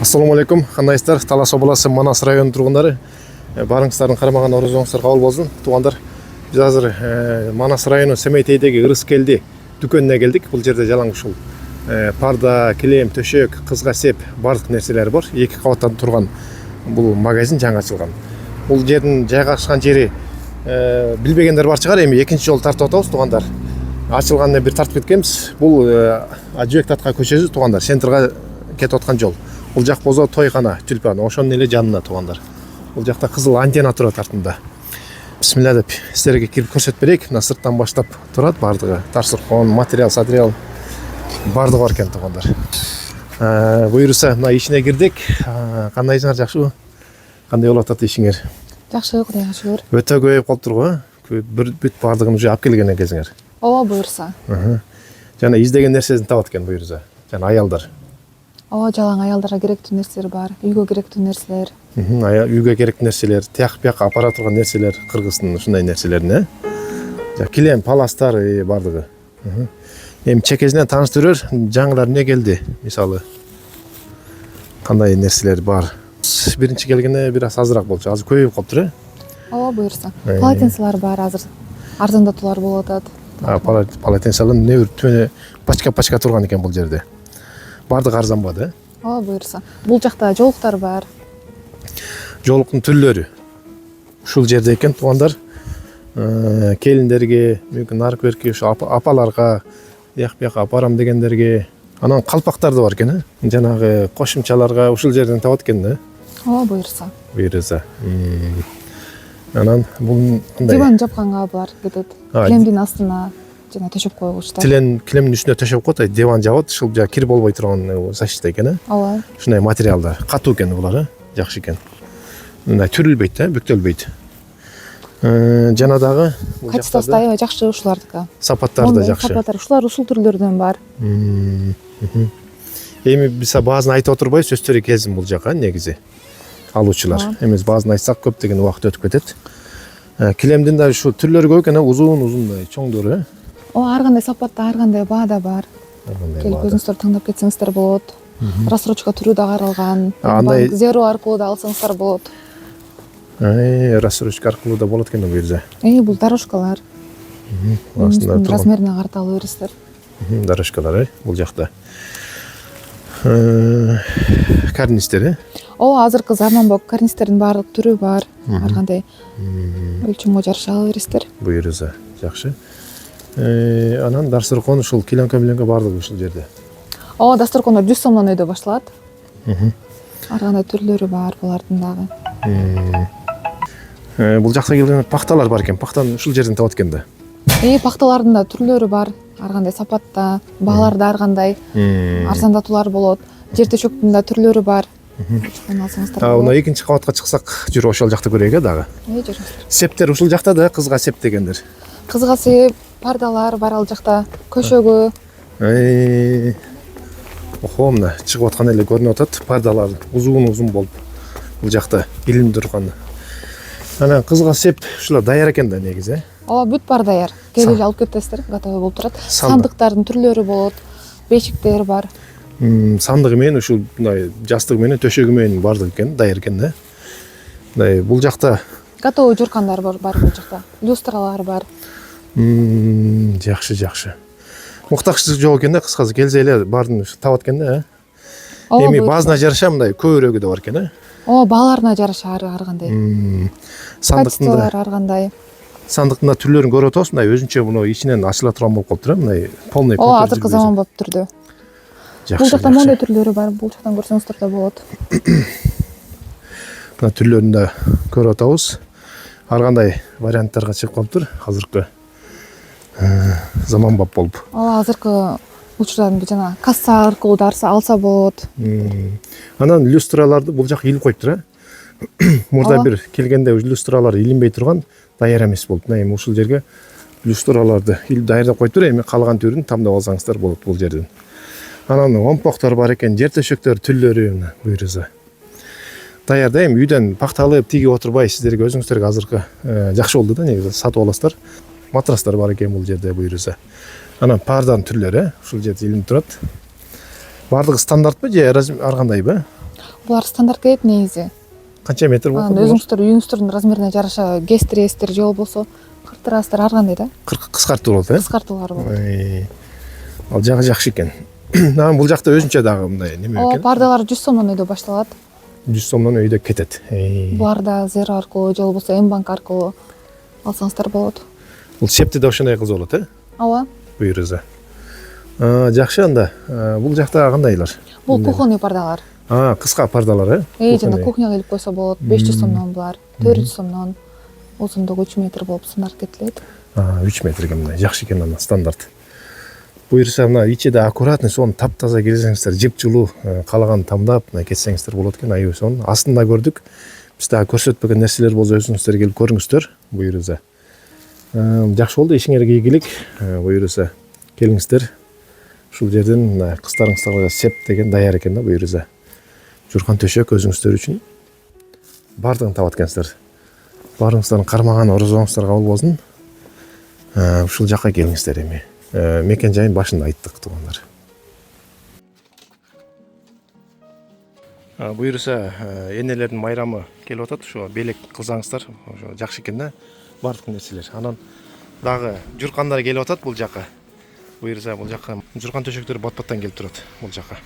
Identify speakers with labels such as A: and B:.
A: Ассаламу алейкум, кандайсыздар? Талас обласы Манас районунун тургундары. Барыңыздардын кармаган орозоңуздар кабыл болсун. Туугандар, биз азыр Манас району Семейтейдеги Ырыс келди дүкөнүнө келдик. Бул жерде жалаң ушул парда, килем, төшөк, кызга сеп бардык нерселер бар. Эки кабаттан турган бул магазин жаңы ачылган. Бул жердин жайгашкан жери билбегендер бар чыгар, эми экинчи жолу тартып атабыз туугандар. Ачылганына бир тартып кеткенбиз. Бул Ажыбек Татка көчөсү туугандар, центрга кетип аткан жол. Бул жак бозо тойкана, тюльпан, ошонун эле жанында туугандар. Бул жакта кызыл антенна турат артында. Бисмилля деп силерге кирип көрсөтүп берейик. Мына сырттан баштап турат бардыгы. Тарсыркон, материал, сатериал бардыгы бар экен туугандар. Буюрса мына ичине кирдик. Кандайсыңар, жакшыбы? Кандай болуп атат ишиңер?
B: Жакшы, Кудайга шүгүр.
A: Өтө көбөйүп калыптыр го. Бүт бардыгын уже алып келген экенсиңер.
B: Ооба, буюрса.
A: Жана издеген нерсесин табат экен буюрса. Жана аялдар.
B: Ооба, жалаң аялдарга керектүү нерселер бар. Үйгө керектүү нерселер.
A: Үйгө керектүү нерселер, тияк бияка апара турган нерселер, кыргыздын ушундай нерселерин, килем, паластар бардыгы. Эми чекесинен тааныштырыр, жаңылар эмне келди? Мисалы, кандай нерселер бар? Биринчи келгенде бир аз азыраак болчу, азыр көбөйүп калыптыр,
B: Ооба, буюрса. Полотенцелер бар азыр. Арзандатуулар болуп атат.
A: Полотенцелер небір пачка турган экен бул жерде. Бардык арзанбады,
B: Ооба, буюрса. Бул жакта жолуктар бар.
A: Жолуктун түрлөрү ушул жерде экен туугандар. Келиндерге, мүмкүн нарып берки, ушу апаларга, тияк бияка апарам дегендерге, анан калпактар да бар экен, жанагы кошумчаларга ушул жерден табат экен да.
B: Ооба, буюрса.
A: Буюрса. Анан бул кандай?
B: Диван жапканга бар кетет. Килемдин астына жана төшөп койгучтар.
A: Килемдин үстүнө төшөп коет, диван жабат, ушул жа кирип болбой турган защита экен,
B: Ооба.
A: Ушундай материалдар, катуу экен булар, жакшы экен. Мындай түрүлбөйт, бүктөлбөйт. Жана дагы
B: Качествосы аябай жакшы ушулардыкы.
A: Сапаттары да жакшы.
B: Сапаттар ушулар ушул түрлөрдөн бар.
A: Эми биз баазын айтып отурбайбыз, өздөрү келсин бул жака негизи. Алуучулар. Эми баазын айтсак көптөгөн убакыт өтүп кетет. Килемдин да ушу түрлөрү көп экен, узун, чоңдору.
B: Ар кандай сапатта, ар кандай баада бар. Келип өзүңүздөр таңдап кетсеңиздер болот. Рассрочка түрү да каралган.
A: Андай
B: Зеро аркылуу да алсаңыздар болот.
A: Рассрочка аркылуу да болот экен бул жерде.
B: Бул дорожкалар. Размерине карата ала бересиздер.
A: Дорожкалар, бул жакта. Карнистер,
B: Ооба, азыркы заманбап карнистердин баардык түрү бар. Ар кандай өлчөмгө жараша ала бересиздер.
A: Буюрса, жакшы. Анан дасторкон ушул киленка бардыгы ушул жерде.
B: Ооба, дасторкондор 100 сомдон өйдө башталат. Ар кандай түрлөрү бар булардын дагы.
A: Бул жакта келген пакталар бар экен. Пактаны ушул жерден табат экен да.
B: Пакталардын да түрлөрү бар. Ар кандай сапатта, баалар да ар кандай арзандатуулар болот. Жер төшөктүн да түрлөрү бар.
A: Мына экинчи кабатка чыксак, жүрүп ошол жакта көрөйүк дагы.
B: Жүрүңүздөр.
A: Септер ушул жакта да, кызга сеп дегендер.
B: Кызга сеп, пардалар бар ал жакта, көшөгү.
A: Мына чыгып аткан эле көрүнүп атат, пардалар узун болуп бул жакта илинип турган. Анан кызга сеп ушулар даяр экен да негизи.
B: Ооба, бүт бар даяр. Келип алып кетесиздер, готовый болуп турат. Сандыктардын түрлөрү болот, бешиктер бар.
A: Сандыгы менен ушул мындай жастыгы менен төшөгү менен бардык экен, даяр экен да. Мындай бул жакта
B: готовый журкандар бар бул жакта. Люстралар бар.
A: Жакшы. Муктачтык жок экен да, кыскасы келсе эле баарын табат экен да. Эми баазына жараша мындай көбүрөгү да бар экен,
B: Ооба, бааларына жараша ар кандай. Сандыктар ар кандай.
A: Сандыктын түрлөрүн көрүп атабыз, мындай өзүнчө муну ичинен ачыла турган болуп калыптыр, мындай полный контур.
B: Ооба, азыркы заманбап түрдө. Бул жакта мондой түрлөрү бар, бул жактан көрсөңүздөр да болот.
A: Мына түрлөрүн да көрүп атабыз. Ар кандай варианттарга чыгып калыптыр азыркы заманбап болуп.
B: Ооба, азыркы учурда жана касса аркылуу да алса болот.
A: Анан люстраларды бул жака илип коюптур, Мурда бир келгенде люстралар илинбей турган, даяр эмес болуп. Эми ушул жерге люстраларды даярдап коюптур, эми калган түрүн тандап алсаңыздар болот бул жерден. Анан омпоктор бар экен, жер төшөктөр түрлөрү буюрса. Даяр да, эми үйдөн пакталып тигип отурбай сиздерге өзүңүздөргө азыркы жакшы болду да, негизи сатып аласыздар. Матрастар бар экен бул жерде буюрса. Анан парданын түрлөрү ушул жерде илинип турат. Бардыгы стандартпы же ар кандайбы?
B: Булар стандарт келет негизи.
A: Канча метр болот?
B: Анан өзүңүздөр үйүңүздөрдүн размерине жараша кестиресиздер же болбосо кыртырасыздар ар кандай да.
A: Кыскартуу болот,
B: Кыскартуулар болот.
A: Ал жагы жакшы экен. Анан бул жакта өзүнчө дагы мындай неме
B: Ооба,
A: экен.
B: пардалар 100 сомдон өйдө башталат.
A: 100 сомдон өйдө кетет.
B: Буларда Zero аркылуу же болбосо Mbank аркылуу алсаңыздар болот.
A: Бул септи да ошондой кылса болот,
B: Ооба.
A: Буюрса. Жакшы анда. Бул жакта кандайлар?
B: Бул кухонный пардалар.
A: Кыска пардалар,
B: Жана кухняга илип койсо болот. 500 сомдон булар, 400 сомдон. Узундугу 3 метр болуп стандарт кетилет.
A: 3 метрге мындай жакшы экен анда стандарт. Буюрса мына ичиде аккуратный сонун таптаза келсеңиздер, жыпчылуу каалаган тамдап мына кетсеңиздер болот экен, аябай сонун. Астында көрдүк. Биз дагы көрсөтпөгөн нерселер болсо өзүңүздөр келип көрүңүздөр. Буюрса. Жакшы болду, ишиңерге ийгилик. Буюрса келиңиздер. Ушул жерден кыздарыңыздарга сеп деген даяр экен да буюрса. Журкан төшөк өзүңүздөр үчүн баардыгын таап аткансыздар. Баарыңыздардын кармаган орозоңуздар кабыл болсун. Ушул жакка келиңиздер эми. Мекен жайын башында айттык туугандар. Буюрса энелердин майрамы келип атат, ошо белек кылсаңыздар, ошо жакшы экен да. Баардык нерселер. Анан дагы журкандар келип атат бул жакка. Буюрса бул жакка журкан төшөктөр бат-баттан келип турат бул жакка.